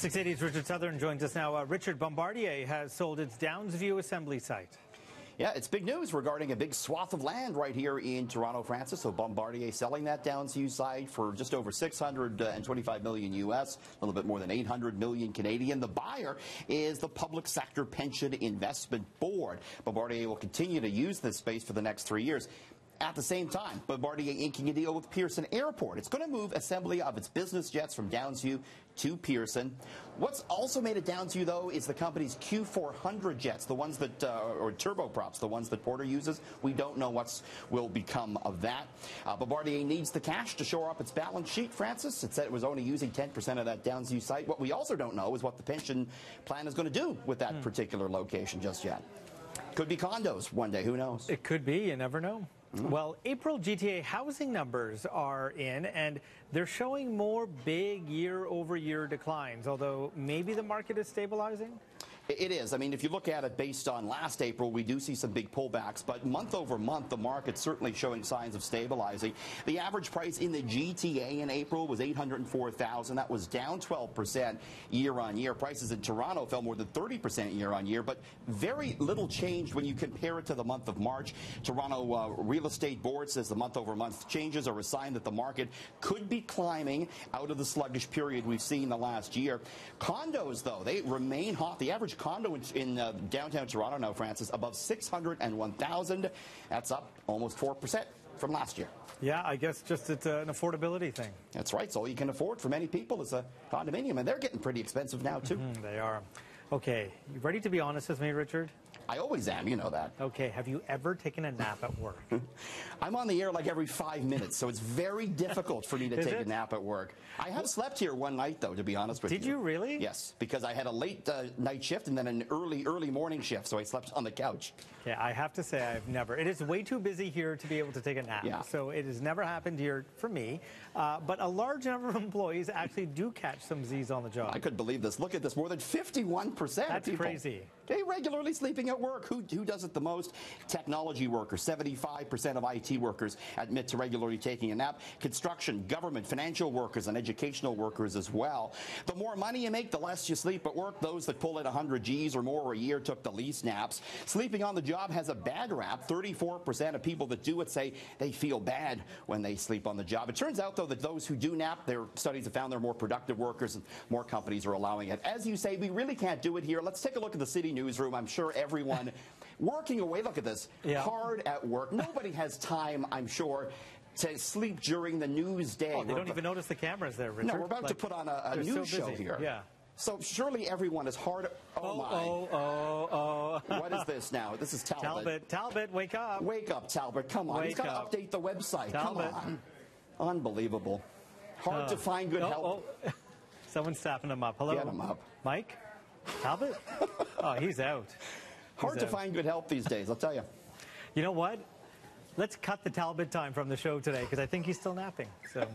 680's Richard Southern joins us now. Richard, Bombardier has sold its Downsview assembly site. Yeah, it's big news regarding a big swath of land right here in Toronto, Francis. So Bombardier selling that Downsview site for just over $625 million US, a little bit more than 800 million Canadian. The buyer is the Public Sector Pension Investment Board. Bombardier will continue to use this space for the next 3 years. At the same time, Bombardier inking a deal with Pearson Airport. It's going to move assembly of its business jets from Downsview to Pearson. What's also made it Downsview, though, is the company's Q400 jets, the ones that, or turboprops, the ones that Porter uses. We don't know what will become of that. Bombardier needs the cash to shore up its balance sheet, Francis. It said it was only using 10% of that Downsview site. What we also don't know is what the pension plan is going to do with that particular location just yet. Could be condos one day, who knows? It could be, you never know. Well, April GTA housing numbers are in, and they're showing more big year-over-year declines, although maybe the market is stabilizing? It is. I mean, if you look at it based on last April, we do see some big pullbacks, but month over month, the market's certainly showing signs of stabilizing. The average price in the GTA in April was $804,000. That was down 12% year on year. Prices in Toronto fell more than 30% year on year, but very little changed when you compare it to the month of March. Toronto Real Estate Board says the month over month changes are a sign that the market could be climbing out of the sluggish period we've seen the last year. Condos, though, they remain hot. The average condo in downtown Toronto now, Francis, above $601,000. That's up almost 4% from last year. Yeah, I guess just it's an affordability thing. That's right. It's all you can afford for many people is a condominium, and they're getting pretty expensive now, too. They are. Okay, you ready to be honest with me, Richard? I always am, you know that. Okay, have you ever taken a nap at work? I'm on the air like every 5 minutes, so it's very difficult for me to take a nap at work. I have slept here one night, though, to be honest with you. Did you really? Yes, because I had a late night shift and then an early morning shift, so I slept on the couch. Yeah, I have to say I've never. It is way too busy here to be able to take a nap. Yeah. So it has never happened here for me. But a large number of employees actually do catch some Z's on the job. I couldn't believe this. Look at this. More than 51% That's of people. crazy. They regularly sleeping at work. Who does it the most? Technology workers. 75% of IT workers admit to regularly taking a nap. Construction, government, financial workers, and educational workers as well. The more money you make, the less you sleep at work. Those that pull in 100 G's or more a year took the least naps. Sleeping on the job has a bad rap. 34% of people that do it say they feel bad when they sleep on the job. It turns out, though, that those who do nap, their studies have found they're more productive workers, and more companies are allowing it. As you say, we really can't do it here. Let's take a look at the City newsroom. I'm sure everyone working away, look at this, hard at work. Nobody has time, I'm sure, to sleep during the news day. Oh, they don't even notice the cameras there, Richard. No, we're about to put on a news show here. Yeah. So surely everyone is hard. Oh. What is this now? This is Talbot. Talbot, wake up. Wake up, Talbot. Come on. He's got to update the website. Talbot. Come on. Unbelievable. Hard to find good help. Someone's tapping him up. Hello. Get him up. Mike? Talbot? Oh, he's out. Hard to find good help these days, I'll tell you. You know what? Let's cut the Talbot time from the show today because I think he's still napping. So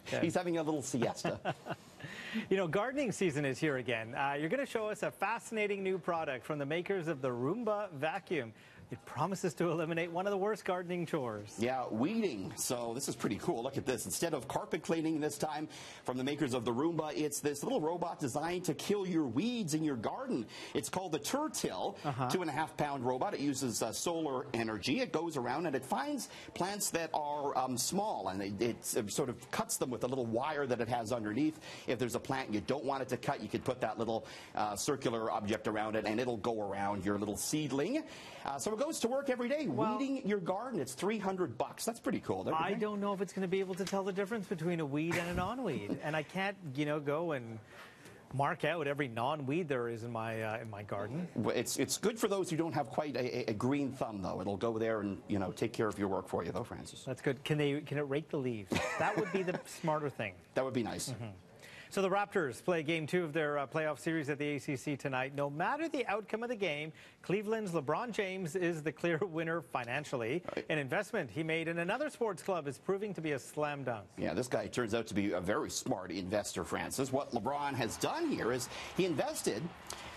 okay. He's having a little siesta. You know, gardening season is here again. You're going to show us a fascinating new product from the makers of the Roomba vacuum. It promises to eliminate one of the worst gardening chores. Yeah, weeding. So this is pretty cool. Look at this. Instead of carpet cleaning this time from the makers of the Roomba, it's this little robot designed to kill your weeds in your garden. It's called the Turtill, 2.5-pound robot. It uses solar energy. It goes around and it finds plants that are small, and it sort of cuts them with a little wire that it has underneath. If there's a plant you don't want it to cut, you could put that little circular object around it, and it'll go around your little seedling. So it goes to work every day, weeding your garden. It's $300. That's pretty cool. I don't know if it's going to be able to tell the difference between a weed and a non-weed, and I can't, go and mark out every non-weed there is in my garden. Well, it's good for those who don't have quite a green thumb, though. It'll go there and take care of your work for you, though, Francis. That's good. Can it rake the leaves? That would be the smarter thing. That would be nice. So the Raptors play Game 2 of their playoff series at the ACC tonight. No matter the outcome of the game, Cleveland's LeBron James is the clear winner financially. An investment he made in another sports club is proving to be a slam dunk. Yeah, this guy turns out to be a very smart investor, Francis. What LeBron has done here is he invested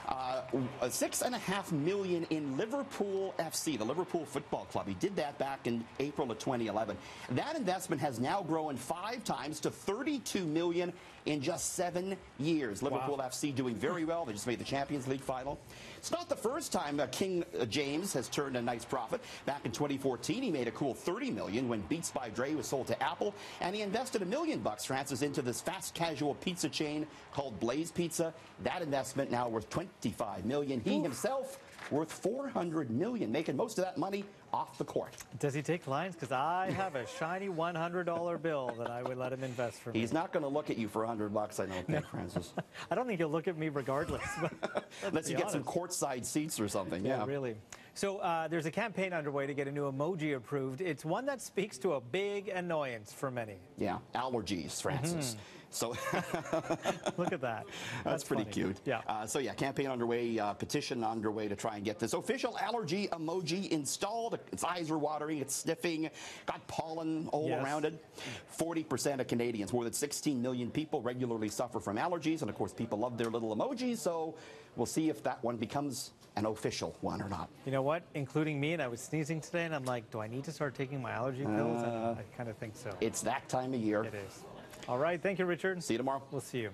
$6.5 million in Liverpool FC, the Liverpool Football Club. He did that back in April of 2011. That investment has now grown 5 times to $32 million in just 7 years. Liverpool FC doing very well. They just made the Champions League final. It's not the first time King James has turned a nice profit. Back in 2014, he made a cool $30 million when Beats by Dre was sold to Apple, and he invested $1 million, Francis, into this fast casual pizza chain called Blaze Pizza. That investment now worth $25 million. He himself worth $400 million, making most of that money off the court. Does he take lines? Because I have a shiny $100 bill that I would let him invest for me. He's not going to look at you for $100, I don't think, Francis. I don't think he'll look at me regardless. Unless you get some courtside seats or something. Yeah, really. So there's a campaign underway to get a new emoji approved. It's one that speaks to a big annoyance for many. Yeah, allergies, Francis. So look at that. That's pretty cute. Yeah. Campaign underway, petition underway to try and get this official allergy emoji installed. Its eyes are watering, it's sniffing, got pollen all around it. 40% of Canadians, more than 16 million people, regularly suffer from allergies, and of course people love their little emojis, so we'll see if that one becomes an official one or not. You know what? Including me, and I was sneezing today, and I'm like, do I need to start taking my allergy pills? And I kind of think so. It's that time of year. It is. All right. Thank you, Richard. See you tomorrow. We'll see you.